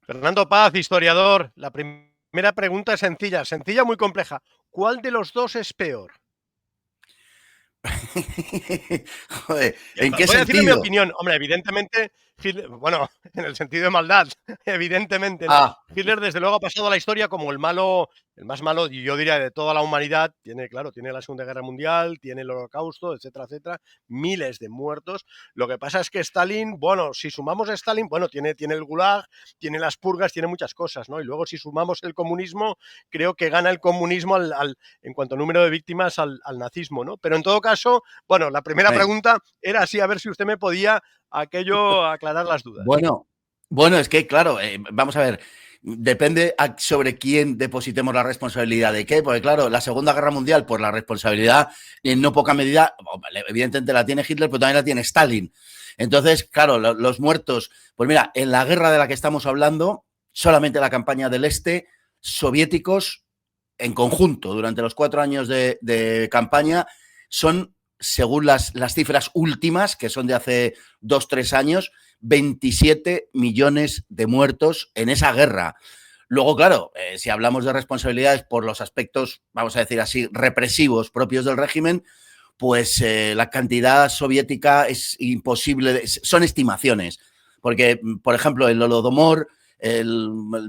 Fernando Paz, historiador. La primera pregunta es sencilla, sencilla, muy compleja. ¿Cuál de los dos es peor? Joder, ¿en qué Voy a decirle mi sentido? opinión. Hombre, evidentemente, Hitler, bueno, en el sentido de maldad, evidentemente, ¿no? Ah, Hitler, desde luego, ha pasado a la historia como el malo, el más malo, y yo diría, de toda la humanidad. Tiene, claro, tiene la Segunda Guerra Mundial, tiene el Holocausto, etcétera, etcétera, miles de muertos. Lo que pasa es que Stalin, bueno, si sumamos a Stalin, bueno, tiene el Gulag, tiene las purgas, tiene muchas cosas, ¿no? Y luego, si sumamos el comunismo, creo que gana el comunismo en cuanto a número de víctimas al nazismo, ¿no? Pero en todo caso, bueno, la primera eh, pregunta era así, a ver si usted me podía aquello aclarar las dudas. bueno, bueno, es que claro, vamos a ver, depende sobre quién depositemos la responsabilidad de qué, porque claro, la Segunda Guerra Mundial, pues la responsabilidad en no poca medida, evidentemente la tiene Hitler, pero también la tiene Stalin. Entonces, claro, los muertos, pues mira, en la guerra de la que estamos hablando, solamente la campaña del Este, soviéticos en conjunto durante los 4 años de campaña son, según las cifras últimas, que son de hace 2, 3 años, 27 millones de muertos en esa guerra. Luego, claro, si hablamos de responsabilidades por los aspectos, vamos a decir así, represivos propios del régimen, pues la cantidad soviética es imposible, son estimaciones, porque, por ejemplo, el Holodomor,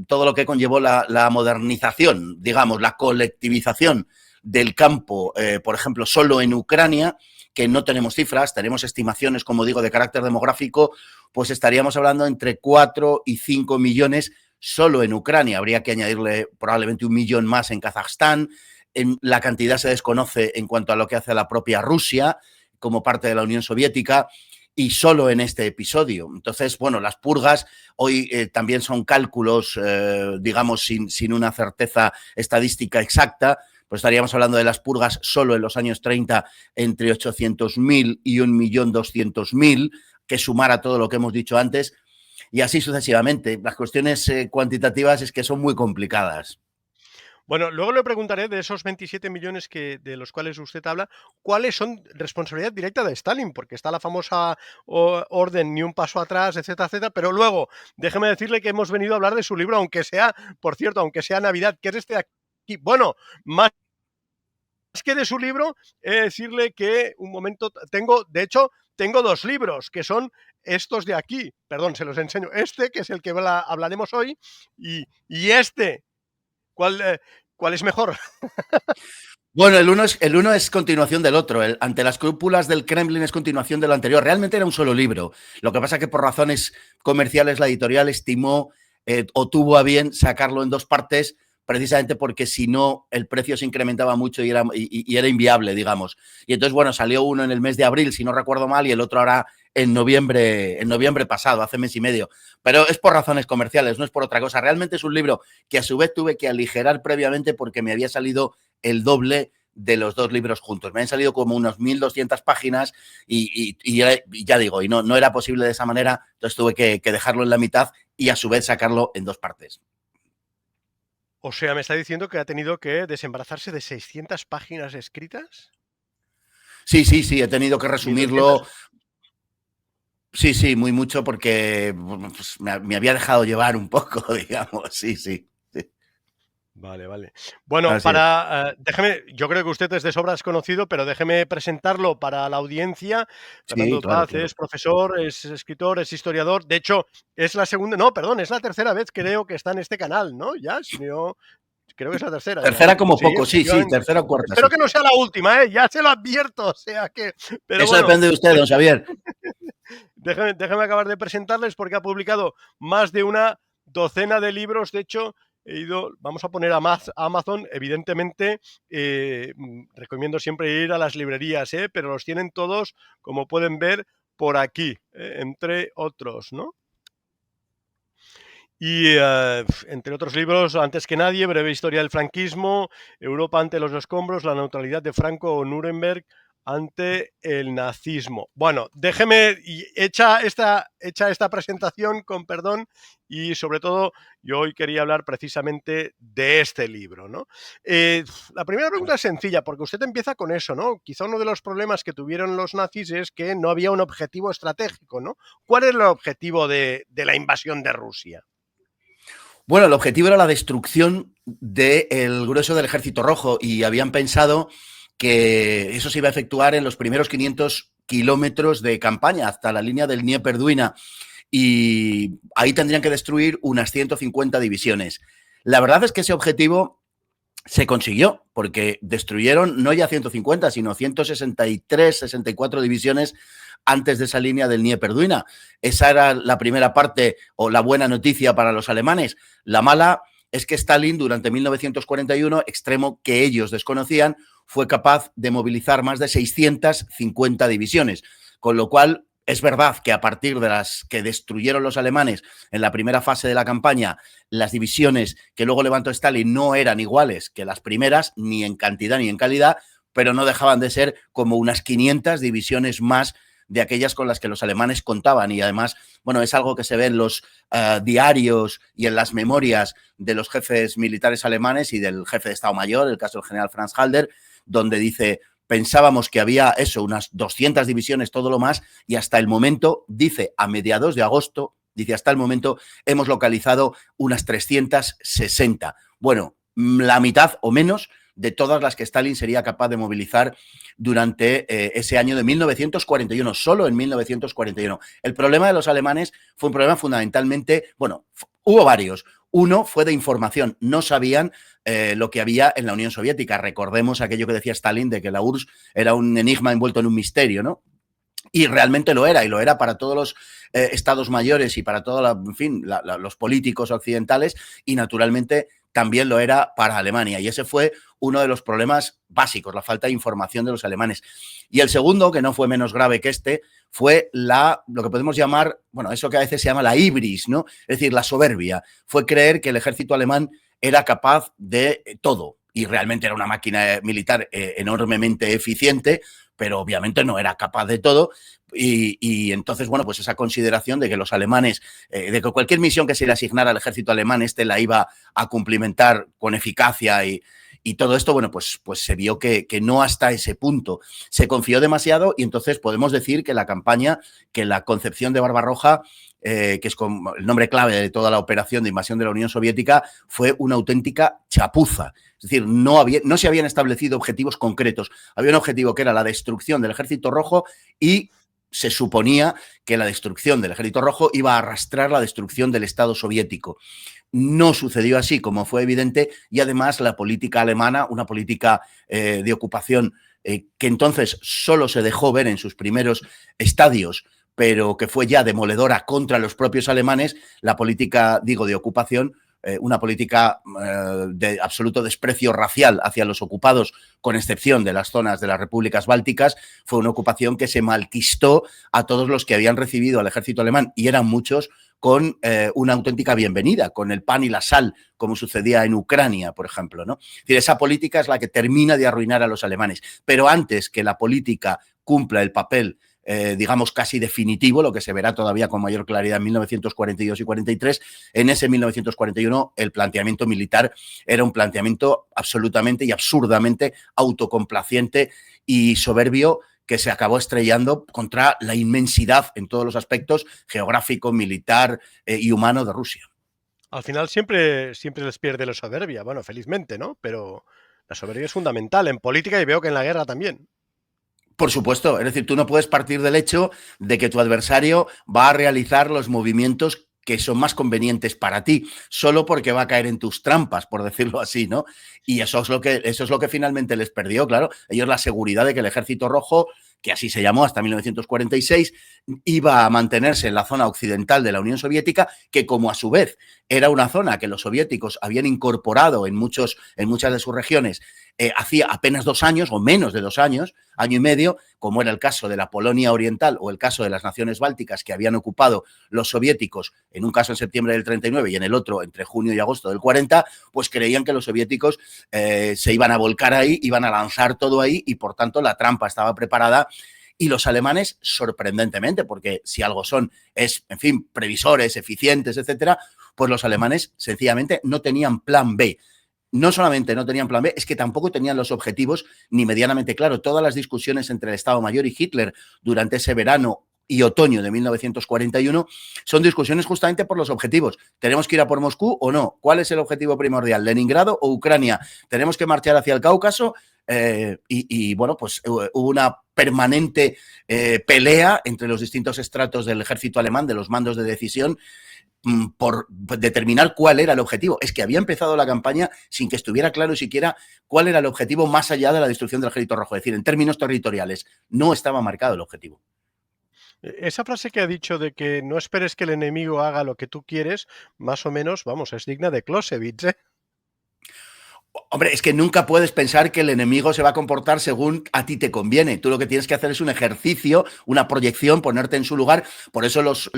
todo lo que conllevó la modernización, digamos, la colectivización del campo, por ejemplo, solo en Ucrania, que no tenemos cifras, tenemos estimaciones, como digo, de carácter demográfico, pues estaríamos hablando entre 4 y 5 millones solo en Ucrania. Habría que añadirle probablemente 1 millón más en Kazajstán. La cantidad se desconoce en cuanto a lo que hace la propia Rusia como parte de la Unión Soviética y solo en este episodio. Entonces, bueno, las purgas hoy también son cálculos, digamos, sin una certeza estadística exacta, pues estaríamos hablando de las purgas solo en los años 30 entre 800.000 y 1.200.000, que sumara todo lo que hemos dicho antes, y así sucesivamente. Las cuestiones cuantitativas es que son muy complicadas. Bueno, luego le preguntaré de esos 27 millones de los cuales usted habla, cuáles son responsabilidad directa de Stalin, porque está la famosa orden ni un paso atrás, etcétera, etcétera. Pero luego, déjeme decirle que hemos venido a hablar de su libro, aunque sea, por cierto, aunque sea Navidad, que es este de aquí. Bueno, más que de su libro, decirle que un momento tengo, de hecho, tengo dos libros que son estos de aquí. Perdón, se los enseño. Este, que es el que hablaremos hoy, y este. ¿Cuál, ¿Cuál es mejor? Bueno, el uno es continuación del otro. Ante las cúpulas del Kremlin es continuación de lo anterior. Realmente era un solo libro. Lo que pasa es que por razones comerciales la editorial estimó o tuvo a bien sacarlo en dos partes, precisamente porque si no el precio se incrementaba mucho y era inviable, digamos. Y entonces, bueno, salió uno en el mes de abril, si no recuerdo mal, y el otro ahora en noviembre pasado, hace mes y medio. Pero es por razones comerciales, no es por otra cosa. Realmente es un libro que a su vez tuve que aligerar previamente porque me había salido el doble de los dos libros juntos. Me han salido como unos 1.200 páginas y ya digo, y no era posible de esa manera, entonces tuve que dejarlo en la mitad y a su vez sacarlo en dos partes. O sea, me está diciendo que ha tenido que desembarazarse de 600 páginas escritas. Sí, sí, sí, he tenido que 1200. resumirlo. Sí, sí, muy mucho porque pues, me había dejado llevar un poco, digamos. Sí, sí, sí. Vale, vale. Bueno, Así es. déjeme, yo creo que usted es de sobra conocido, pero déjeme presentarlo para la audiencia. Sí, Fernando claro, Paz es claro. profesor, es escritor, es historiador. De hecho, es la segunda, no, perdón, es la tercera vez creo que está en este canal, ¿no? Ya, si no, creo que es la tercera ya, Tercera ¿eh? como Sí, poco, sí, sí, efectivamente. tercera o cuarta, Espero sí. que no sea la última, ¿eh? Ya se lo advierto, o sea que, pero Eso bueno, depende de usted, don Xavier. déjeme acabar de presentarles porque ha publicado más de una docena de libros. De hecho, vamos a poner a Amazon, evidentemente, recomiendo siempre ir a las librerías, pero los tienen todos, como pueden ver, por aquí, entre otros, ¿no? Y entre otros libros, Antes que nadie, Breve historia del franquismo, Europa ante los escombros, La neutralidad de Franco o Nuremberg ante el nazismo. Bueno, déjeme, hecha esta presentación, con perdón, y sobre todo yo hoy quería hablar precisamente de este libro, ¿no? La primera pregunta es sencilla, porque usted empieza con eso, ¿no? Quizá uno de los problemas que tuvieron los nazis es que no había un objetivo estratégico, ¿no? ¿Cuál es el objetivo de la invasión de Rusia? Bueno, el objetivo era la destrucción del grueso del Ejército Rojo y habían pensado que eso se iba a efectuar en los primeros 500 kilómetros de campaña hasta la línea del Dnieper-Duina y ahí tendrían que destruir unas 150 divisiones. La verdad es que ese objetivo se consiguió, porque destruyeron no ya 150, sino 163, 64 divisiones antes de esa línea del Dnieper-Duina. Esa era la primera parte o la buena noticia para los alemanes. La mala es que Stalin, durante 1941, extremo que ellos desconocían, fue capaz de movilizar más de 650 divisiones, con lo cual es verdad que a partir de las que destruyeron los alemanes en la primera fase de la campaña, las divisiones que luego levantó Stalin no eran iguales que las primeras, ni en cantidad ni en calidad, pero no dejaban de ser como unas 500 divisiones más de aquellas con las que los alemanes contaban. Y además, bueno, es algo que se ve en los diarios y en las memorias de los jefes militares alemanes y del jefe de Estado Mayor, el caso del general Franz Halder, donde dice: pensábamos que había eso, unas 200 divisiones, todo lo más, y hasta el momento, dice, a mediados de agosto, dice, hasta el momento hemos localizado unas 360. Bueno, la mitad o menos de todas las que Stalin sería capaz de movilizar durante ese año de 1941, solo en 1941. El problema de los alemanes fue un problema fundamentalmente, bueno, hubo varios. Uno fue de información, no sabían lo que había en la Unión Soviética. Recordemos aquello que decía Stalin de que la URSS era un enigma envuelto en un misterio, ¿no? Y realmente lo era, y lo era para todos los estados mayores y para todos, en fin, los políticos occidentales, y naturalmente también lo era para Alemania. Y ese fue uno de los problemas básicos, la falta de información de los alemanes. Y el segundo, que no fue menos grave que este, fue lo que podemos llamar, bueno, eso que a veces se llama la hibris, ¿no? Es decir, la soberbia. Fue creer que el ejército alemán era capaz de todo. Y realmente era una máquina militar enormemente eficiente, pero obviamente no era capaz de todo. Y entonces, bueno, pues esa consideración de que los alemanes, de que cualquier misión que se le asignara al ejército alemán, la iba a cumplimentar con eficacia y todo esto, bueno, pues se vio que no hasta ese punto. Se confió demasiado y entonces podemos decir que la campaña, que la concepción de Barbarroja, que es el nombre clave de toda la operación de invasión de la Unión Soviética, fue una auténtica chapuza. Es decir, no se habían establecido objetivos concretos. Había un objetivo que era la destrucción del Ejército Rojo y se suponía que la destrucción del Ejército Rojo iba a arrastrar la destrucción del Estado soviético. No sucedió así, como fue evidente, y además la política alemana, una política de ocupación que entonces solo se dejó ver en sus primeros estadios, pero que fue ya demoledora contra los propios alemanes, la política, digo, de ocupación, una política de absoluto desprecio racial hacia los ocupados, con excepción de las zonas de las repúblicas bálticas. Fue una ocupación que se malquistó a todos los que habían recibido al ejército alemán, y eran muchos, con una auténtica bienvenida, con el pan y la sal, como sucedía en Ucrania, por ejemplo, ¿no? Es decir, esa política es la que termina de arruinar a los alemanes. Pero antes que la política cumpla el papel digamos, casi definitivo, lo que se verá todavía con mayor claridad en 1942 y 43, en ese 1941 el planteamiento militar era un planteamiento absolutamente y absurdamente autocomplaciente y soberbio, que se acabó estrellando contra la inmensidad en todos los aspectos geográfico, militar y humano de Rusia. Al final siempre les pierde la soberbia, bueno, felizmente, ¿no? Pero la soberbia es fundamental en política y veo que en la guerra también. Por supuesto, es decir, tú no puedes partir del hecho de que tu adversario va a realizar los movimientos que son más convenientes para ti, solo porque va a caer en tus trampas, por decirlo así, ¿no? Y eso es lo que finalmente les perdió, claro. Ellos la seguridad de que el Ejército Rojo, que así se llamó hasta 1946, iba a mantenerse en la zona occidental de la Unión Soviética, que como a su vez era una zona que los soviéticos habían incorporado en muchas de sus regiones hacía apenas 2 años o menos de 2 años, año y medio, como era el caso de la Polonia Oriental o el caso de las naciones bálticas que habían ocupado los soviéticos, en un caso en septiembre del 39 y en el otro entre junio y agosto del 40, pues creían que los soviéticos se iban a volcar ahí, iban a lanzar todo ahí y por tanto la trampa estaba preparada. Y los alemanes, sorprendentemente, porque si algo son, es, en fin, previsores, eficientes, etcétera, pues los alemanes sencillamente no tenían plan B. No solamente no tenían plan B, es que tampoco tenían los objetivos ni medianamente claro. Todas las discusiones entre el Estado Mayor y Hitler durante ese verano y otoño de 1941, son discusiones justamente por los objetivos. ¿Tenemos que ir a por Moscú o no? ¿Cuál es el objetivo primordial? ¿Leningrado o Ucrania? ¿Tenemos que marchar hacia el Cáucaso? Bueno, pues hubo una permanente pelea entre los distintos estratos del ejército alemán, de los mandos de decisión, por determinar cuál era el objetivo. Es que había empezado la campaña sin que estuviera claro siquiera cuál era el objetivo más allá de la destrucción del Ejército Rojo. Es decir, en términos territoriales, no estaba marcado el objetivo. Esa frase que ha dicho de que no esperes que el enemigo haga lo que tú quieres, más o menos, vamos, es digna de Clausewitz, ¿eh? Hombre, es que nunca puedes pensar que el enemigo se va a comportar según a ti te conviene. Tú lo que tienes que hacer es un ejercicio, una proyección, ponerte en su lugar. Por eso los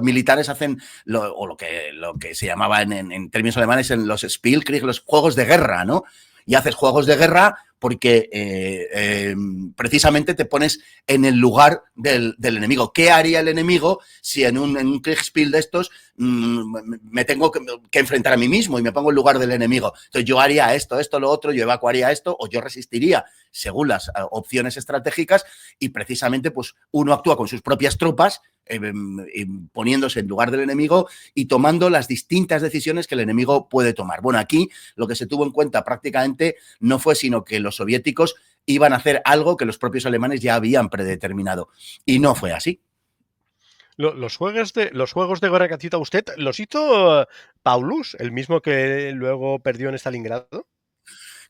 militares hacen lo que se llamaba en términos alemanes en los Spielkrieg, los juegos de guerra, ¿no? Y haces juegos de guerra porque precisamente te pones en el lugar del enemigo. ¿Qué haría el enemigo si en un Kriegspiel de estos me tengo que enfrentar a mí mismo y me pongo en lugar del enemigo? Entonces yo haría esto, lo otro, yo evacuaría esto o yo resistiría según las opciones estratégicas y precisamente pues uno actúa con sus propias tropas poniéndose en lugar del enemigo y tomando las distintas decisiones que el enemigo puede tomar. Bueno, aquí lo que se tuvo en cuenta prácticamente no fue sino que los soviéticos iban a hacer algo que los propios alemanes ya habían predeterminado y no fue así. Los juegos de guerra que cita usted, ¿los hizo Paulus, el mismo que luego perdió en Stalingrado?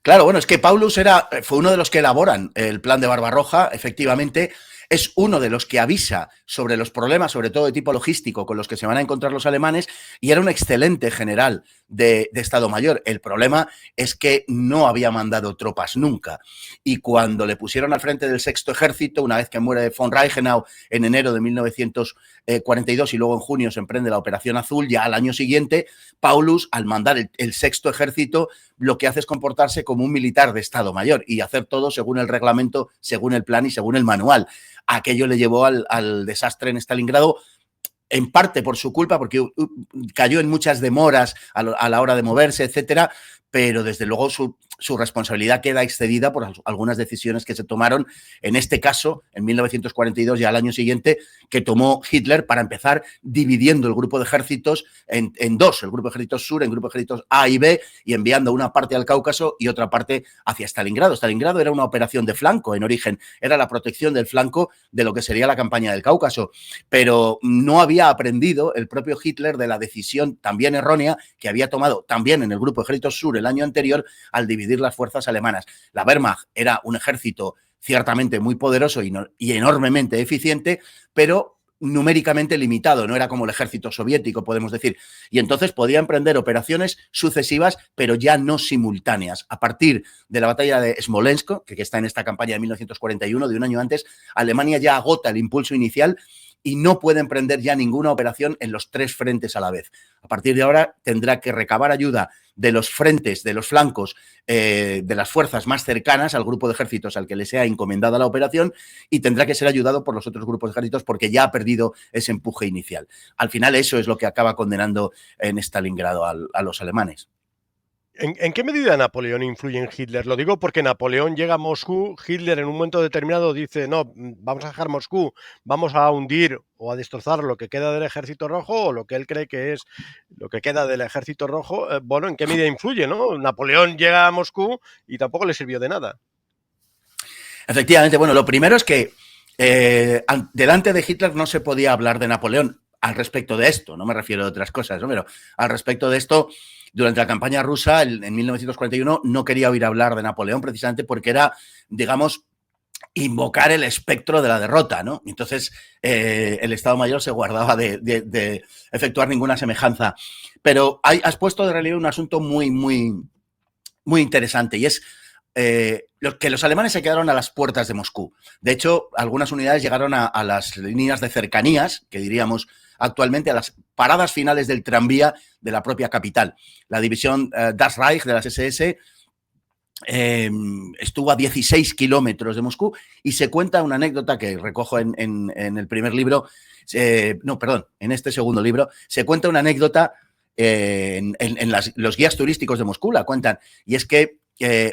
Claro, bueno, es que Paulus fue uno de los que elaboran el plan de Barbarroja, efectivamente. Es uno de los que avisa sobre los problemas, sobre todo de tipo logístico, con los que se van a encontrar los alemanes, y era un excelente general de Estado Mayor. El problema es que no había mandado tropas nunca. Y cuando le pusieron al frente del Sexto Ejército, una vez que muere von Reichenau en enero de 1942 y luego en junio se emprende la Operación Azul, ya al año siguiente, Paulus, al mandar el Sexto Ejército, lo que hace es comportarse como un militar de Estado Mayor y hacer todo según el reglamento, según el plan y según el manual. Aquello le llevó al desastre en Stalingrado, en parte por su culpa, porque cayó en muchas demoras a la hora de moverse, etcétera, pero desde luego su responsabilidad queda excedida por algunas decisiones que se tomaron, en este caso, en 1942 y al año siguiente, que tomó Hitler para empezar dividiendo el grupo de ejércitos en dos, el grupo de ejércitos sur, en grupo de ejércitos A y B, y enviando una parte al Cáucaso y otra parte hacia Stalingrado. Stalingrado era una operación de flanco en origen, era la protección del flanco de lo que sería la campaña del Cáucaso, pero no había aprendido el propio Hitler de la decisión también errónea que había tomado también en el grupo de ejércitos sur el año anterior al dividir las fuerzas alemanas. La Wehrmacht era un ejército ciertamente muy poderoso y enormemente eficiente, pero numéricamente limitado, no era como el ejército soviético, podemos decir, y entonces podía emprender operaciones sucesivas, pero ya no simultáneas. A partir de la batalla de Smolensk, que está en esta campaña de 1941, de un año antes, Alemania ya agota el impulso inicial y no puede emprender ya ninguna operación en los tres frentes a la vez. A partir de ahora tendrá que recabar ayuda de los frentes, de los flancos, de las fuerzas más cercanas al grupo de ejércitos al que le sea encomendada la operación y tendrá que ser ayudado por los otros grupos de ejércitos porque ya ha perdido ese empuje inicial. Al final eso es lo que acaba condenando en Stalingrado a los alemanes. ¿En qué medida Napoleón influye en Hitler? Lo digo porque Napoleón llega a Moscú, Hitler en un momento determinado dice, no, vamos a dejar Moscú, vamos a hundir o a destrozar lo que queda del Ejército Rojo o lo que él cree que es lo que queda del Ejército Rojo. Bueno, ¿en qué medida influye, no? Napoleón llega a Moscú y tampoco le sirvió de nada. Efectivamente, bueno, lo primero es que delante de Hitler no se podía hablar de Napoleón al respecto de esto, no me refiero a otras cosas, ¿no? Pero al respecto de esto, durante la campaña rusa, en 1941, no quería oír hablar de Napoleón precisamente porque era, digamos, invocar el espectro de la derrota, ¿no? Entonces, el Estado Mayor se guardaba de efectuar ninguna semejanza. Pero has puesto de relieve un asunto muy, muy, muy interesante y es que los alemanes se quedaron a las puertas de Moscú. De hecho, algunas unidades llegaron a las líneas de cercanías, que diríamos actualmente a las paradas finales del tranvía de la propia capital. La división Das Reich de las SS estuvo a 16 kilómetros de Moscú y se cuenta una anécdota que recojo en el primer libro, en este segundo libro, se cuenta una anécdota en los guías turísticos de Moscú, la cuentan, y es que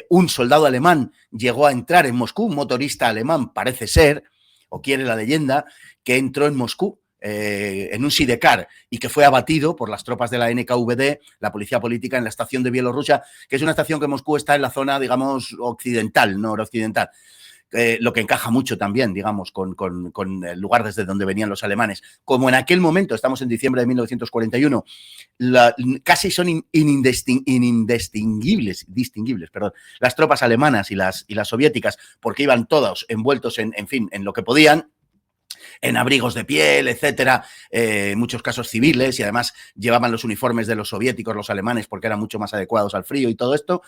un soldado alemán llegó a entrar en Moscú, un motorista alemán parece ser, o quiere la leyenda, que entró en Moscú en un sidecar y que fue abatido por las tropas de la NKVD, la policía política, en la estación de Bielorrusia, que es una estación que Moscú está en la zona, digamos, occidental, noroccidental. Lo que encaja mucho también, digamos, con el lugar desde donde venían los alemanes. Como en aquel momento, estamos en diciembre de 1941, casi son indistinguibles, perdón, las tropas alemanas y las soviéticas, porque iban todos envueltos en fin, en lo que podían, en abrigos de piel, etcétera, en muchos casos civiles, y además llevaban los uniformes de los soviéticos, los alemanes, porque eran mucho más adecuados al frío y todo esto.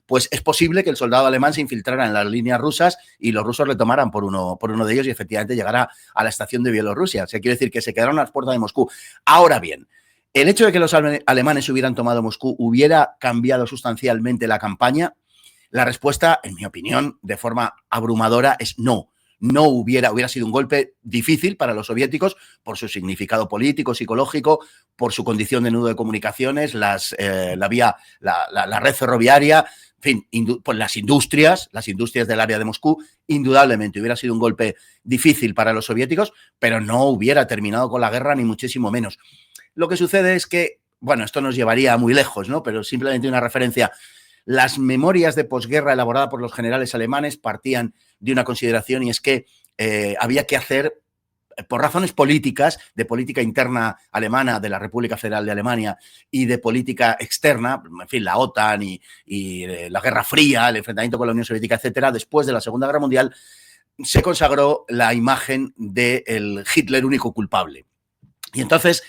Pues es posible que el soldado alemán se infiltrara en las líneas rusas y los rusos le tomaran por uno de ellos y efectivamente llegara a la estación de Bielorrusia. O sea, quiere decir que se quedaron a las puertas de Moscú. Ahora bien, el hecho de que los alemanes hubieran tomado Moscú hubiera cambiado sustancialmente la campaña. La respuesta, en mi opinión, de forma abrumadora, es no. No hubiera sido un golpe difícil para los soviéticos por su significado político, psicológico, por su condición de nudo de comunicaciones, la red ferroviaria, en fin, pues las industrias del área de Moscú. Indudablemente hubiera sido un golpe difícil para los soviéticos, pero no hubiera terminado con la guerra, ni muchísimo menos. Lo que sucede es que, bueno, esto nos llevaría muy lejos, ¿no? Pero simplemente una referencia. Las memorias de posguerra elaboradas por los generales alemanes partían de una consideración, y es que había que hacer, por razones políticas, de política interna alemana, de la República Federal de Alemania, y de política externa, en fin, la OTAN y la Guerra Fría, el enfrentamiento con la Unión Soviética, etcétera, después de la Segunda Guerra Mundial, se consagró la imagen del Hitler único culpable. Y entonces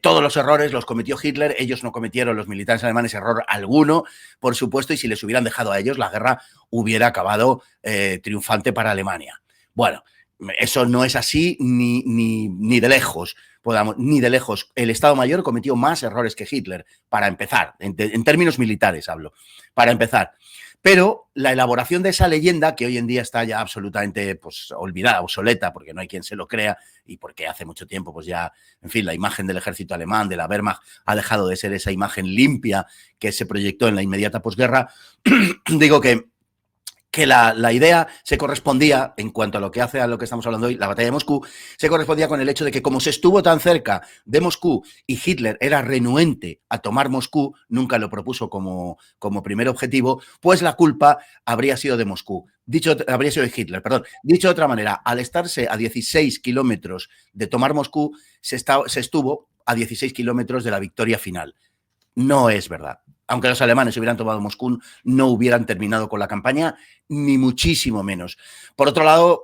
todos los errores los cometió Hitler, ellos no cometieron, los militares alemanes, error alguno, por supuesto, y si les hubieran dejado a ellos, la guerra hubiera acabado triunfante para Alemania. Bueno, eso no es así ni de lejos, ni de lejos. El Estado Mayor cometió más errores que Hitler, para empezar, en términos militares hablo, para empezar. Pero la elaboración de esa leyenda, que hoy en día está ya absolutamente pues, olvidada, obsoleta, porque no hay quien se lo crea y porque hace mucho tiempo pues ya, en fin, la imagen del ejército alemán, de la Wehrmacht, ha dejado de ser esa imagen limpia que se proyectó en la inmediata posguerra. Digo que la idea se correspondía, en cuanto a lo que hace a lo que estamos hablando hoy, la batalla de Moscú, se correspondía con el hecho de que como se estuvo tan cerca de Moscú y Hitler era renuente a tomar Moscú, nunca lo propuso como primer objetivo, pues la culpa habría sido de Moscú. Habría sido de Hitler, perdón. Dicho de otra manera, al estarse a 16 kilómetros de tomar Moscú, se estuvo a 16 kilómetros de la victoria final. No es verdad. Aunque los alemanes hubieran tomado Moscú, no hubieran terminado con la campaña, ni muchísimo menos. Por otro lado,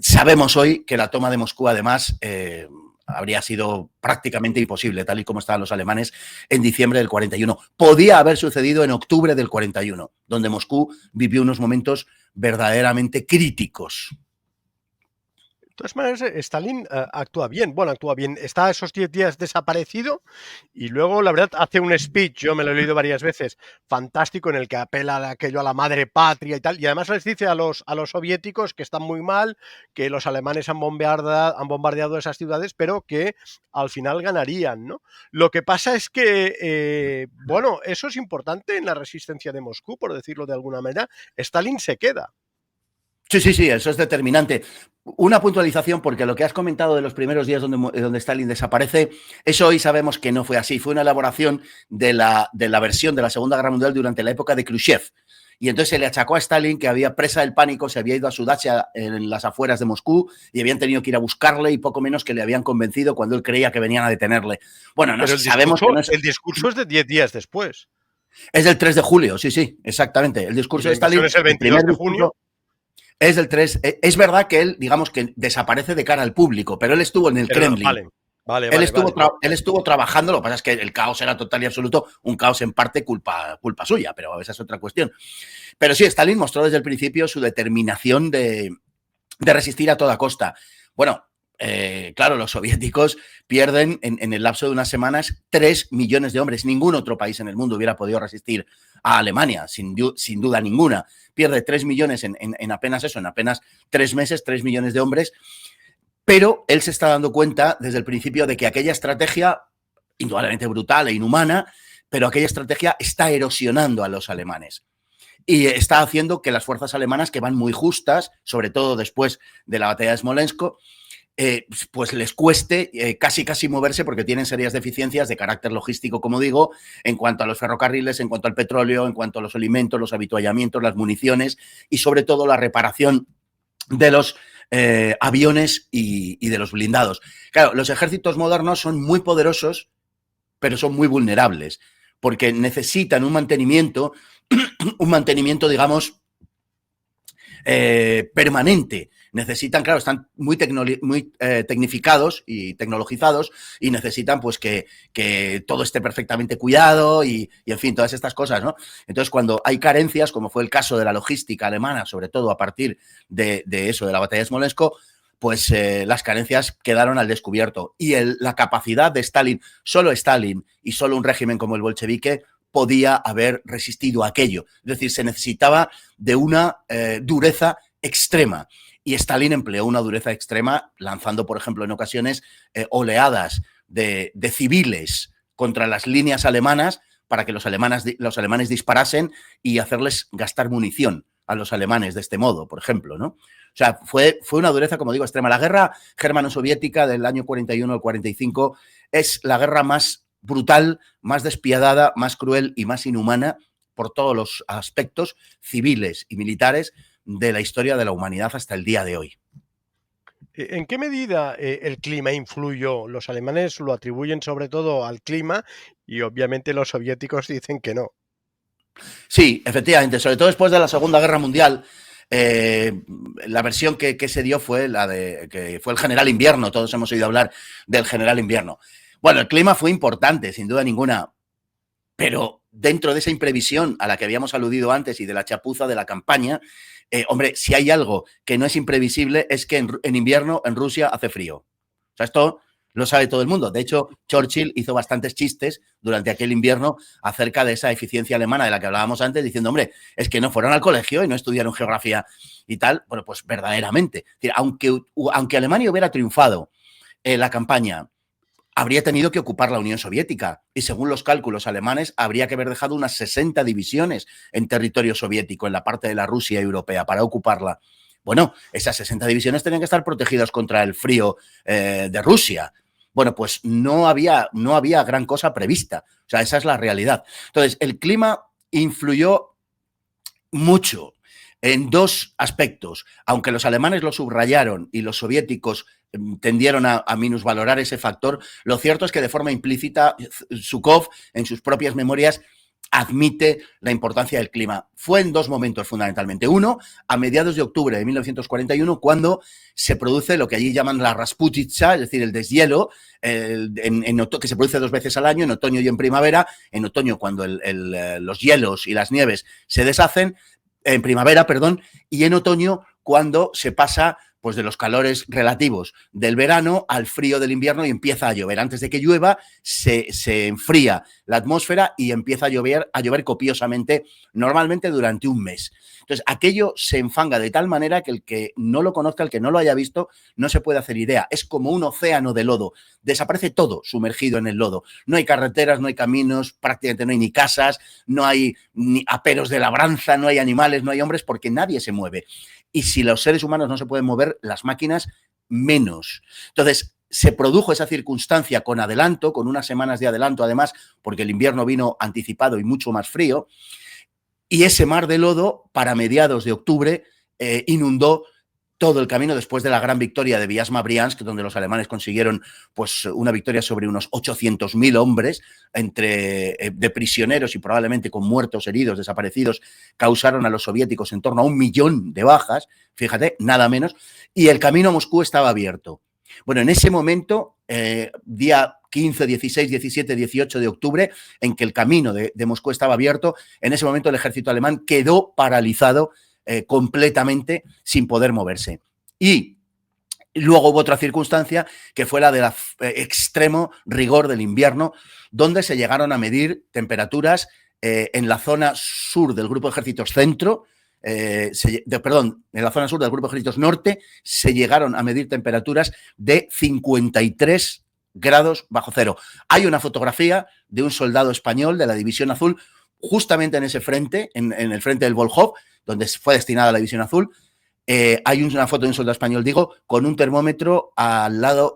sabemos hoy que la toma de Moscú, además, habría sido prácticamente imposible, tal y como estaban los alemanes en diciembre del 41. Podía haber sucedido en octubre del 41, donde Moscú vivió unos momentos verdaderamente críticos. De todas maneras, Stalin actúa bien. Bueno, actúa bien. Está esos 10 días desaparecido y luego, la verdad, hace un speech, yo me lo he leído varias veces, fantástico, en el que apela a aquello a la madre patria y tal. Y además les dice a los soviéticos que están muy mal, que los alemanes han bombardeado esas ciudades, pero que al final ganarían, ¿no? Lo que pasa es que, bueno, eso es importante en la resistencia de Moscú, por decirlo de alguna manera. Stalin se queda. Sí, eso es determinante. Una puntualización, porque lo que has comentado de los primeros días donde Stalin desaparece, eso hoy sabemos que no fue así. Fue una elaboración de la versión de la Segunda Guerra Mundial durante la época de Khrushchev. Y entonces se le achacó a Stalin que había, presa del pánico, se había ido a su dacha en las afueras de Moscú y habían tenido que ir a buscarle, y poco menos que le habían convencido cuando él creía que venían a detenerle. Bueno, no sabemos que no es... El discurso es de 10 días después. Es del 3 de julio, sí, exactamente. El discurso de Stalin... Es el 22 de junio. Es del 3. Es verdad que él, digamos que desaparece de cara al público, pero él estuvo en el Kremlin. Él estuvo trabajando, lo que pasa es que el caos era total y absoluto, un caos en parte culpa suya, pero esa es otra cuestión. Pero sí, Stalin mostró desde el principio su determinación de resistir a toda costa. Bueno, claro, los soviéticos pierden en el lapso de unas semanas 3 millones de hombres. Ningún otro país en el mundo hubiera podido resistir a Alemania, sin duda ninguna. Pierde 3 millones en apenas 3 meses, 3 millones de hombres. Pero él se está dando cuenta desde el principio de que aquella estrategia, indudablemente brutal e inhumana, pero aquella estrategia está erosionando a los alemanes. y está haciendo que las fuerzas alemanas, que van muy justas, sobre todo después de la batalla de Smolensk, pues les cueste casi moverse porque tienen serias deficiencias de carácter logístico, como digo, en cuanto a los ferrocarriles, en cuanto al petróleo, en cuanto a los alimentos, los avituallamientos, las municiones y sobre todo la reparación de los aviones y de los blindados. Claro, los ejércitos modernos son muy poderosos, pero son muy vulnerables, porque necesitan un mantenimiento, digamos, permanente. Necesitan, claro, están muy tecnificados y tecnologizados y necesitan pues que todo esté perfectamente cuidado y en fin, todas estas cosas, ¿no? Entonces, cuando hay carencias, como fue el caso de la logística alemana, sobre todo a partir de eso, de la batalla de Smolensk, pues las carencias quedaron al descubierto. Y la capacidad de Stalin y solo un régimen como el bolchevique podía haber resistido aquello. Es decir, se necesitaba de una dureza extrema. Y Stalin empleó una dureza extrema, lanzando, por ejemplo, en ocasiones oleadas de civiles contra las líneas alemanas para que los alemanes disparasen y hacerles gastar munición a los alemanes de este modo, por ejemplo, ¿no? O sea, fue una dureza, como digo, extrema. La guerra germano-soviética del año 41 al 45 es la guerra más brutal, más despiadada, más cruel y más inhumana por todos los aspectos civiles y militares de la historia de la humanidad hasta el día de hoy. ¿En qué medida el clima influyó? Los alemanes lo atribuyen sobre todo al clima y obviamente los soviéticos dicen que no. Sí, efectivamente, sobre todo después de la Segunda Guerra Mundial, la versión que se dio fue la de que fue el General Invierno. Todos hemos oído hablar del General Invierno. Bueno, el clima fue importante, sin duda ninguna, pero dentro de esa imprevisión a la que habíamos aludido antes y de la chapuza de la campaña, hombre, si hay algo que no es imprevisible es que en invierno en Rusia hace frío. O sea, esto lo sabe todo el mundo. De hecho, Churchill hizo bastantes chistes durante aquel invierno acerca de esa eficiencia alemana de la que hablábamos antes, diciendo, hombre, es que no fueron al colegio y no estudiaron geografía y tal. Bueno, pues verdaderamente. Es decir, aunque Alemania hubiera triunfado en la campaña, habría tenido que ocupar la Unión Soviética y según los cálculos alemanes habría que haber dejado unas 60 divisiones en territorio soviético, en la parte de la Rusia europea, para ocuparla. Bueno, esas 60 divisiones tenían que estar protegidas contra el frío de Rusia. Bueno, pues no había gran cosa prevista. O sea, esa es la realidad. Entonces, el clima influyó mucho en dos aspectos. Aunque los alemanes lo subrayaron y los soviéticos tendieron a minusvalorar ese factor, lo cierto es que de forma implícita Zhukov en sus propias memorias admite la importancia del clima. Fue en dos momentos fundamentalmente. Uno, a mediados de octubre de 1941, cuando se produce lo que allí llaman la Rasputitsa, es decir, el deshielo, que se produce 2 veces al año, en otoño y en primavera. En otoño, cuando los hielos y las nieves se deshacen, en primavera, perdón, y en otoño, cuando se pasa pues de los calores relativos del verano al frío del invierno y empieza a llover. Antes de que llueva, se enfría la atmósfera y empieza a llover copiosamente, normalmente durante un mes. Entonces, aquello se enfanga de tal manera que el que no lo conozca, el que no lo haya visto, no se puede hacer idea. Es como un océano de lodo. Desaparece todo sumergido en el lodo. No hay carreteras, no hay caminos, prácticamente no hay ni casas, no hay ni aperos de labranza, no hay animales, no hay hombres, porque nadie se mueve. Y si los seres humanos no se pueden mover, las máquinas menos. Entonces, se produjo esa circunstancia con adelanto, con unas semanas de adelanto además, porque el invierno vino anticipado y mucho más frío, y ese mar de lodo, para mediados de octubre, inundó todo el camino después de la gran victoria de Vyazma-Briansk, donde los alemanes consiguieron pues, una victoria sobre unos 800.000 hombres, de prisioneros y probablemente con muertos, heridos, desaparecidos, causaron a los soviéticos en torno a 1 millón de bajas, fíjate, nada menos, y el camino a Moscú estaba abierto. Bueno, en ese momento, día 15, 16, 17, 18 de octubre, en que el camino de Moscú estaba abierto, en ese momento el ejército alemán quedó paralizado completamente sin poder moverse. Y luego hubo otra circunstancia que fue la del extremo rigor del invierno, donde se llegaron a medir temperaturas en la zona sur del Grupo de Ejércitos Centro, en la zona sur del Grupo de Ejércitos Norte, se llegaron a medir temperaturas de 53 grados bajo cero. Hay una fotografía de un soldado español de la División Azul justamente en ese frente, en el frente del Volhov, donde fue destinada la División Azul, hay una foto de un soldado español, digo, con un termómetro al lado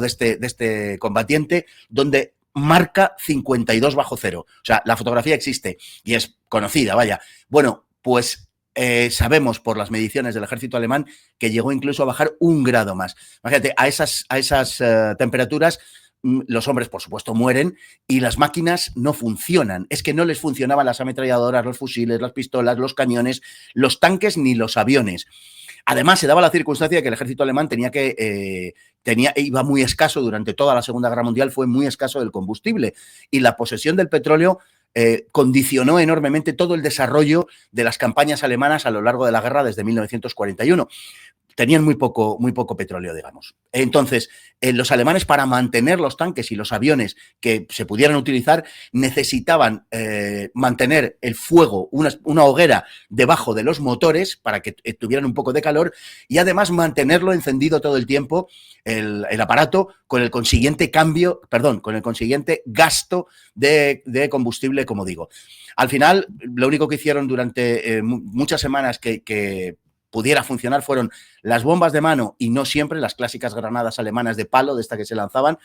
de este combatiente, donde marca 52 bajo cero. O sea, la fotografía existe y es conocida, vaya. Bueno, pues sabemos por las mediciones del ejército alemán que llegó incluso a bajar 1 grado más. Imagínate, a esas temperaturas los hombres, por supuesto, mueren y las máquinas no funcionan. Es que no les funcionaban las ametralladoras, los fusiles, las pistolas, los cañones, los tanques ni los aviones. Además, se daba la circunstancia de que el ejército alemán iba muy escaso durante toda la Segunda Guerra Mundial, fue muy escaso del combustible y la posesión del petróleo condicionó enormemente todo el desarrollo de las campañas alemanas a lo largo de la guerra desde 1941. Tenían muy poco petróleo, digamos. Entonces, los alemanes, para mantener los tanques y los aviones que se pudieran utilizar, necesitaban mantener el fuego, una hoguera debajo de los motores para que tuvieran un poco de calor y además mantenerlo encendido todo el tiempo, el aparato, con el consiguiente gasto de combustible, como digo. Al final, lo único que hicieron durante muchas semanas que pudiera funcionar fueron las bombas de mano y no siempre las clásicas granadas alemanas de palo, de esta que se lanzaban,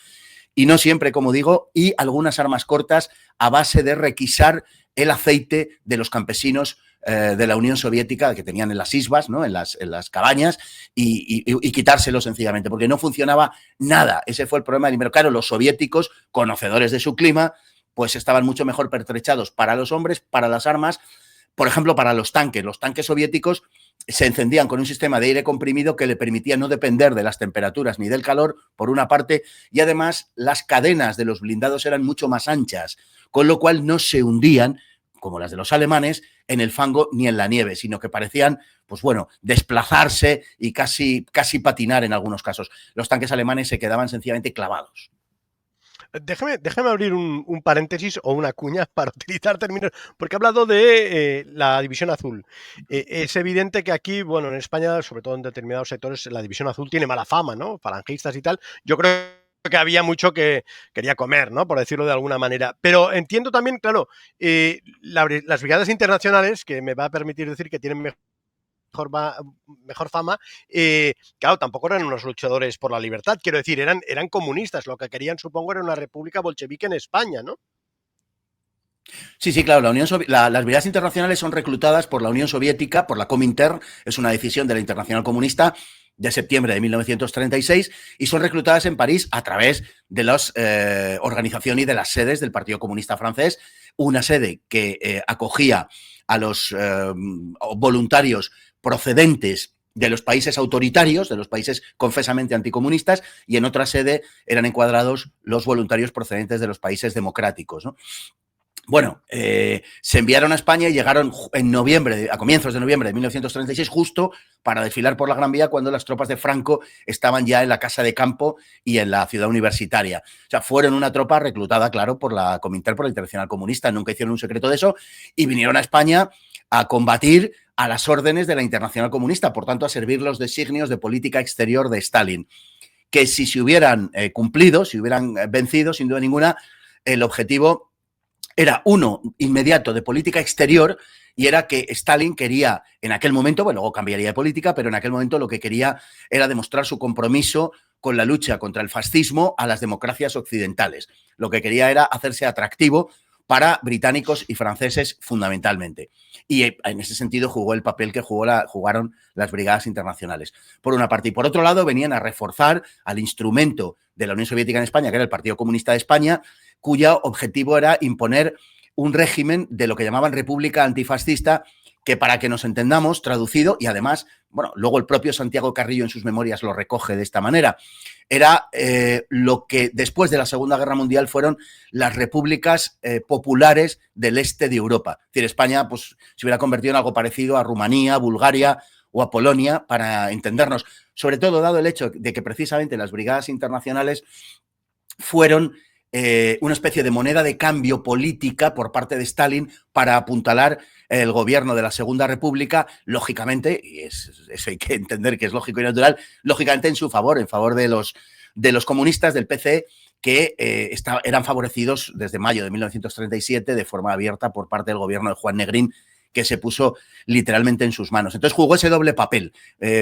y no siempre, como digo, y algunas armas cortas a base de requisar el aceite de los campesinos de la Unión Soviética que tenían en las isbas, ¿no? en las cabañas, y quitárselo sencillamente, porque no funcionaba nada. Ese fue el problema del invierno. Claro, los soviéticos, conocedores de su clima, pues estaban mucho mejor pertrechados para los hombres, para las armas. Por ejemplo, para los tanques soviéticos se encendían con un sistema de aire comprimido que le permitía no depender de las temperaturas ni del calor, por una parte, y además las cadenas de los blindados eran mucho más anchas, con lo cual no se hundían, como las de los alemanes, en el fango ni en la nieve, sino que parecían, pues bueno, desplazarse y casi patinar en algunos casos. Los tanques alemanes se quedaban sencillamente clavados. Déjame abrir un paréntesis o una cuña para utilizar términos, porque he hablado de la División Azul. Es evidente que aquí, bueno, en España, sobre todo en determinados sectores, la División Azul tiene mala fama, ¿no? Falangistas y tal. Yo creo que había mucho que quería comer, ¿no? Por decirlo de alguna manera. Pero entiendo también, claro, las brigadas internacionales, que me va a permitir decir que tienen mejor fama, claro, tampoco eran unos luchadores por la libertad, quiero decir, eran comunistas, lo que querían, supongo, era una república bolchevique en España, ¿no? Sí, claro, las brigadas internacionales son reclutadas por la Unión Soviética, por la Comintern, es una decisión de la Internacional Comunista de septiembre de 1936, y son reclutadas en París a través de las organizaciones y de las sedes del Partido Comunista Francés, una sede que acogía a los voluntarios procedentes de los países autoritarios, de los países confesamente anticomunistas, y en otra sede eran encuadrados los voluntarios procedentes de los países democráticos, ¿no? Bueno, se enviaron a España y llegaron a comienzos de noviembre de 1936, justo para desfilar por la Gran Vía cuando las tropas de Franco estaban ya en la Casa de Campo y en la ciudad universitaria. O sea, fueron una tropa reclutada, claro, por la Comintern, por la Internacional Comunista, nunca hicieron un secreto de eso, y vinieron a España a combatir a las órdenes de la Internacional Comunista, por tanto, a servir los designios de política exterior de Stalin, que si se hubieran cumplido, si hubieran vencido, sin duda ninguna, el objetivo era uno inmediato de política exterior, y era que Stalin quería, en aquel momento, bueno, luego cambiaría de política, pero en aquel momento lo que quería era demostrar su compromiso con la lucha contra el fascismo a las democracias occidentales. Lo que quería era hacerse atractivo para británicos y franceses fundamentalmente. Y en ese sentido jugó el papel que jugaron las brigadas internacionales, por una parte. Y por otro lado, venían a reforzar al instrumento de la Unión Soviética en España, que era el Partido Comunista de España, cuyo objetivo era imponer un régimen de lo que llamaban república antifascista, que, para que nos entendamos, traducido, y además, bueno, luego el propio Santiago Carrillo en sus memorias lo recoge de esta manera, era lo que después de la Segunda Guerra Mundial fueron las repúblicas populares del este de Europa. Es decir, España pues, se hubiera convertido en algo parecido a Rumanía, Bulgaria o a Polonia, para entendernos, sobre todo dado el hecho de que precisamente las brigadas internacionales fueron una especie de moneda de cambio política por parte de Stalin para apuntalar el gobierno de la Segunda República, lógicamente, y eso hay que entender que es lógico y natural, lógicamente en su favor, en favor de los comunistas, del PCE, que eran favorecidos desde mayo de 1937 de forma abierta por parte del gobierno de Juan Negrín, que se puso literalmente en sus manos. Entonces jugó ese doble papel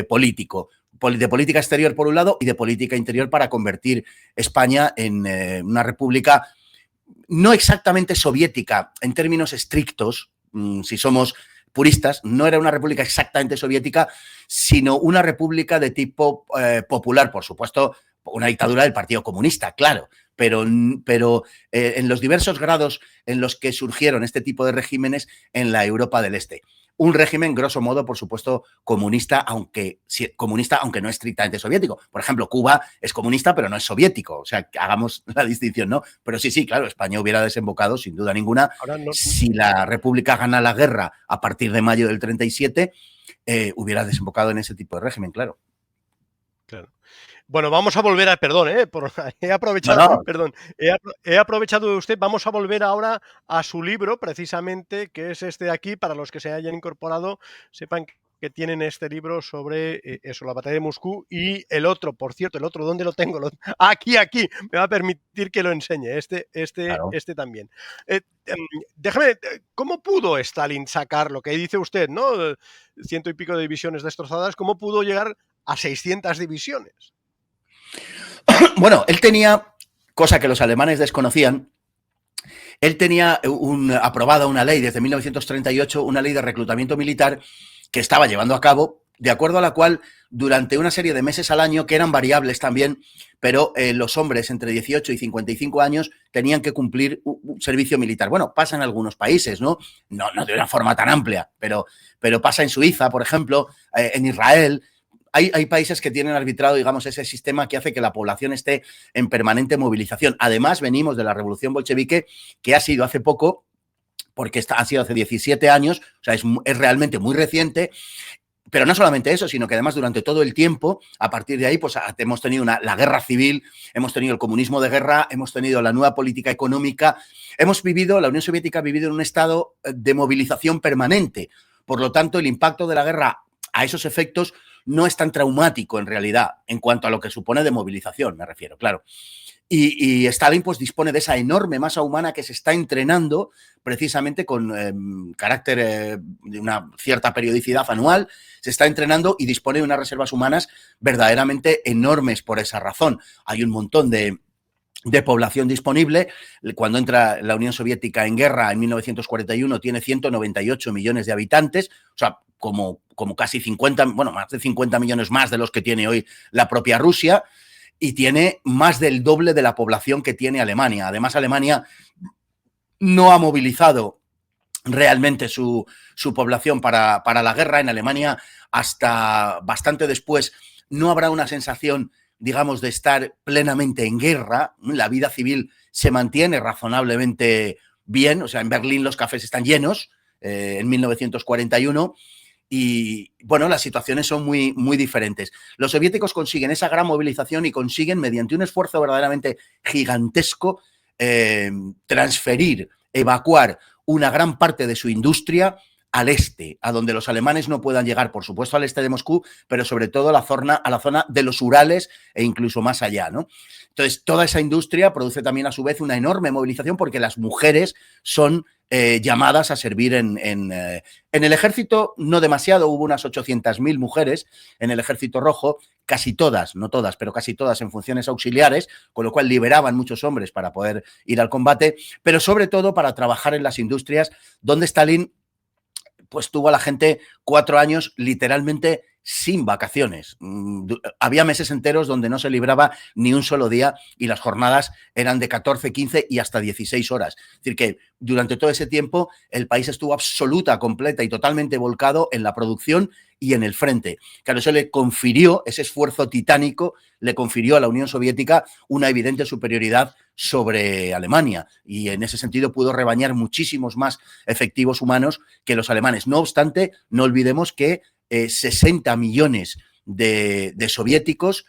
político, de política exterior por un lado y de política interior para convertir España en una república no exactamente soviética en términos estrictos, si somos puristas, no era una república exactamente soviética, sino una república de tipo popular, por supuesto, una dictadura del Partido Comunista, claro, pero en los diversos grados en los que surgieron este tipo de regímenes en la Europa del Este. Un régimen, grosso modo, por supuesto, comunista, aunque no estrictamente soviético. Por ejemplo, Cuba es comunista, pero no es soviético. O sea, hagamos la distinción, ¿no? Pero sí, claro, España hubiera desembocado, sin duda ninguna, si la República gana la guerra a partir de mayo del 37, hubiera desembocado en ese tipo de régimen, claro. Claro. Bueno, vamos a volver a, perdón, he aprovechado, perdón, he aprovechado de usted, vamos a volver ahora a su libro, precisamente, que es este de aquí, para los que se hayan incorporado, sepan que tienen este libro sobre eso, la batalla de Moscú, y el otro, por cierto, el otro, ¿dónde lo tengo? Aquí, me va a permitir que lo enseñe, Claro. este también. Déjame, ¿cómo pudo Stalin sacar lo que dice usted, ¿no? 100 y pico de divisiones destrozadas, ¿cómo pudo llegar a 600 divisiones? Bueno, él tenía, cosa que los alemanes desconocían, él tenía aprobada una ley desde 1938, una ley de reclutamiento militar que estaba llevando a cabo, de acuerdo a la cual durante una serie de meses al año, que eran variables también, pero los hombres entre 18 y 55 años tenían que cumplir un servicio militar. Bueno, pasa en algunos países, ¿no? No de una forma tan amplia, pero pasa en Suiza, por ejemplo, en Israel. Hay países que tienen arbitrado, digamos, ese sistema que hace que la población esté en permanente movilización. Además, venimos de la revolución bolchevique, que ha sido hace poco, porque ha sido hace 17 años, o sea, es realmente muy reciente. Pero no solamente eso, sino que además durante todo el tiempo, a partir de ahí, pues hemos tenido la guerra civil, hemos tenido el comunismo de guerra, hemos tenido la nueva política económica, la Unión Soviética ha vivido en un estado de movilización permanente. Por lo tanto, el impacto de la guerra a esos efectos no es tan traumático en realidad, en cuanto a lo que supone de movilización, me refiero, claro. Y Stalin pues dispone de esa enorme masa humana que se está entrenando precisamente con carácter de una cierta periodicidad anual, se está entrenando y dispone de unas reservas humanas verdaderamente enormes por esa razón. Hay un montón de población disponible. Cuando entra la Unión Soviética en guerra en 1941 tiene 198 millones de habitantes, o sea, como casi 50, bueno, más de 50 millones más de los que tiene hoy la propia Rusia, y tiene más del doble de la población que tiene Alemania. Además, Alemania no ha movilizado realmente su población para la guerra. En Alemania, hasta bastante después, no habrá una sensación, digamos, de estar plenamente en guerra. La vida civil se mantiene razonablemente bien. O sea, en Berlín los cafés están llenos en 1941. Y, bueno, las situaciones son muy, muy diferentes. Los soviéticos consiguen esa gran movilización y consiguen, mediante un esfuerzo verdaderamente gigantesco, transferir, evacuar una gran parte de su industria al este, a donde los alemanes no puedan llegar, por supuesto al este de Moscú, pero sobre todo a la zona de los Urales e incluso más allá, ¿no? Entonces, toda esa industria produce también a su vez una enorme movilización porque las mujeres son llamadas a servir en el ejército, no demasiado, hubo unas 800.000 mujeres en el Ejército Rojo, casi todas, no todas, pero casi todas en funciones auxiliares, con lo cual liberaban muchos hombres para poder ir al combate, pero sobre todo para trabajar en las industrias donde Stalin pues tuvo a la gente 4 años literalmente sin vacaciones. Había meses enteros donde no se libraba ni un solo día y las jornadas eran de 14, 15 y hasta 16 horas. Es decir, que durante todo ese tiempo el país estuvo absoluta, completa y totalmente volcado en la producción y en el frente. Claro, eso le confirió, ese esfuerzo titánico, le confirió a la Unión Soviética una evidente superioridad sobre Alemania y en ese sentido pudo rebañar muchísimos más efectivos humanos que los alemanes. No obstante, no olvidemos que 60 millones de soviéticos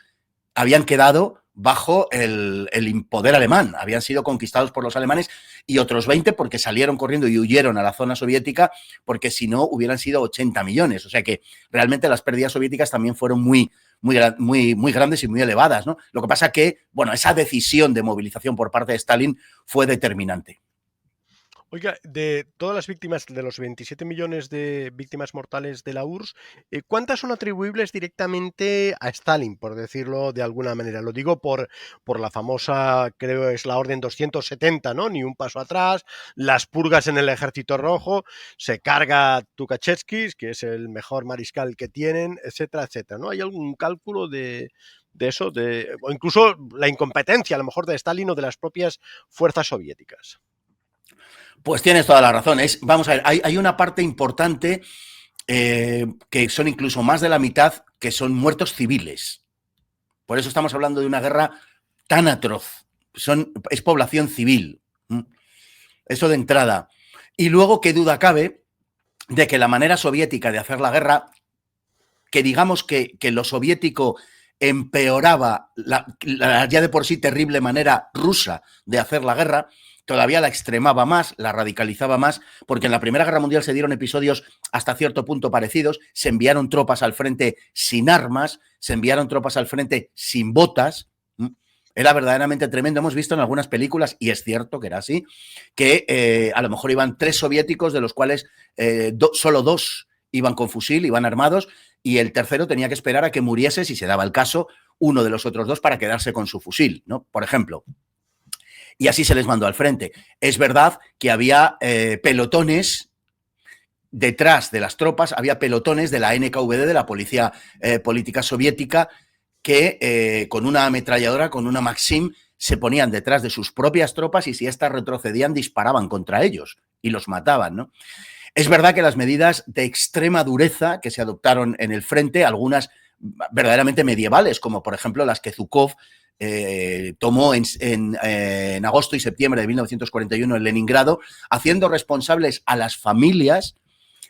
habían quedado bajo el poder alemán, habían sido conquistados por los alemanes y otros 20 porque salieron corriendo y huyeron a la zona soviética porque si no hubieran sido 80 millones. O sea que realmente las pérdidas soviéticas también fueron muy, muy grandes y muy elevadas, ¿no? Lo que pasa que, bueno, esa decisión de movilización por parte de Stalin fue determinante. Oiga, de todas las víctimas, de los 27 millones de víctimas mortales de la URSS, ¿cuántas son atribuibles directamente a Stalin, por decirlo de alguna manera? Lo digo por la famosa, creo es la Orden 270, ¿no? Ni un paso atrás, las purgas en el Ejército Rojo, se carga Tukhachevsky, que es el mejor mariscal que tienen, etcétera, etcétera, ¿no? ¿Hay algún cálculo de eso? O incluso la incompetencia, a lo mejor, de Stalin o de las propias fuerzas soviéticas. Pues tienes toda la razón. Vamos a ver, hay una parte importante que son incluso más de la mitad, que son muertos civiles. Por eso estamos hablando de una guerra tan atroz. Es población civil. Eso de entrada. Y luego, qué duda cabe de que la manera soviética de hacer la guerra, que digamos que lo soviético empeoraba la ya de por sí terrible manera rusa de hacer la guerra, todavía la extremaba más, la radicalizaba más, porque en la Primera Guerra Mundial se dieron episodios hasta cierto punto parecidos, se enviaron tropas al frente sin armas, se enviaron tropas al frente sin botas. Era verdaderamente tremendo. Hemos visto en algunas películas, y es cierto que era así, que a lo mejor iban 3 soviéticos, de los cuales solo 2 iban con fusil, iban armados, y el tercero tenía que esperar a que muriese, si se daba el caso, uno de los otros 2 para quedarse con su fusil, ¿no? Por ejemplo. Y así se les mandó al frente. Es verdad que había pelotones detrás de las tropas, había pelotones de la NKVD, de la Policía Política Soviética, que con una ametralladora, con una Maxim, se ponían detrás de sus propias tropas y si éstas retrocedían, disparaban contra ellos y los mataban, ¿no? Es verdad que las medidas de extrema dureza que se adoptaron en el frente, algunas verdaderamente medievales, como por ejemplo las que Zhukov tomó en agosto y septiembre de 1941 en Leningrado, haciendo responsables a las familias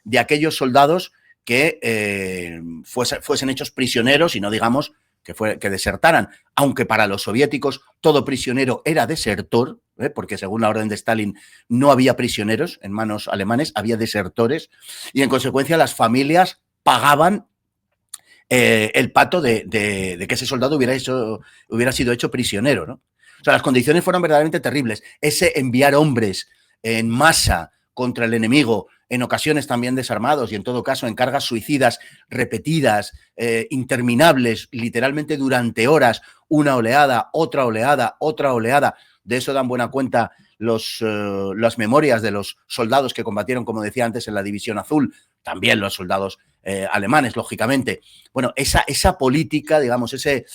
de aquellos soldados que fuesen hechos prisioneros y no digamos que desertaran, aunque para los soviéticos todo prisionero era desertor, porque según la orden de Stalin no había prisioneros en manos alemanes, había desertores, y en consecuencia las familias pagaban el pato de que ese soldado hubiera sido hecho prisionero, ¿no? O sea, las condiciones fueron verdaderamente terribles. Ese enviar hombres en masa contra el enemigo, en ocasiones también desarmados y en todo caso en cargas suicidas repetidas, interminables, literalmente durante horas, una oleada, otra oleada, otra oleada. De eso dan buena cuenta las memorias de los soldados que combatieron, como decía antes, en la División Azul, también los soldados alemanes, lógicamente. Bueno, esa política, digamos, ese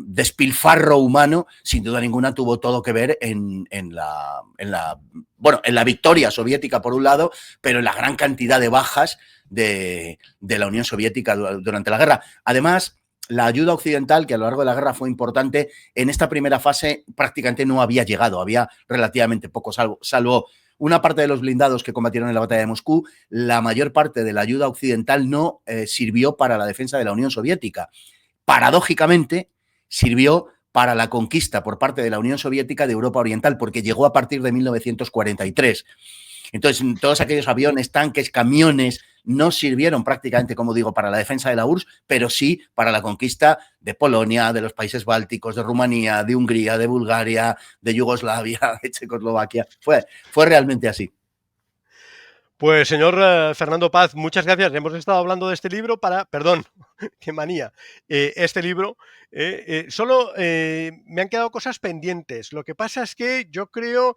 despilfarro humano, sin duda ninguna tuvo todo que ver en la victoria soviética, por un lado, pero en la gran cantidad de bajas de la Unión Soviética durante la guerra. Además, la ayuda occidental, que a lo largo de la guerra fue importante, en esta primera fase prácticamente no había llegado, había relativamente poco, salvo una parte de los blindados que combatieron en la batalla de Moscú. La mayor parte de la ayuda occidental no sirvió para la defensa de la Unión Soviética. Paradójicamente, sirvió para la conquista por parte de la Unión Soviética de Europa Oriental, porque llegó a partir de 1943. Entonces, todos aquellos aviones, tanques, camiones, no sirvieron prácticamente, como digo, para la defensa de la URSS, pero sí para la conquista de Polonia, de los países bálticos, de Rumanía, de Hungría, de Bulgaria, de Yugoslavia, de Checoslovaquia. Fue realmente así. Pues señor Fernando Paz, muchas gracias. Hemos estado hablando de este libro perdón, qué manía, este libro. Solo me han quedado cosas pendientes. Lo que pasa es que yo creo,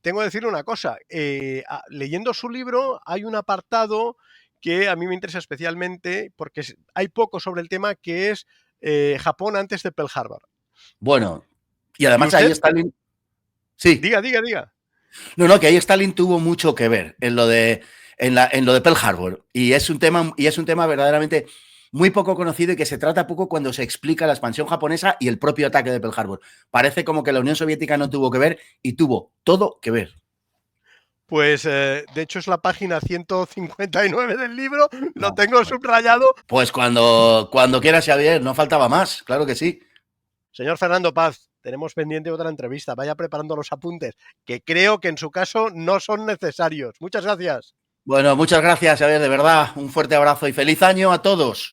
tengo que decir una cosa, leyendo su libro hay un apartado que a mí me interesa especialmente porque hay poco sobre el tema, que es Japón antes de Pearl Harbor. Bueno, y ¿Y además ahí usted? Stalin... Sí. Diga. No, que ahí Stalin tuvo mucho que ver en lo de Pearl Harbor. Y es un tema verdaderamente muy poco conocido y que se trata poco cuando se explica la expansión japonesa y el propio ataque de Pearl Harbor. Parece como que la Unión Soviética no tuvo que ver y tuvo todo que ver. Pues de hecho es la página 159 del libro, lo tengo subrayado. Pues cuando quieras, Xavier, no faltaba más, claro que sí. Señor Fernando Paz, tenemos pendiente otra entrevista, vaya preparando los apuntes, que creo que en su caso no son necesarios. Muchas gracias. Bueno, muchas gracias, Xavier, de verdad. Un fuerte abrazo y feliz año a todos.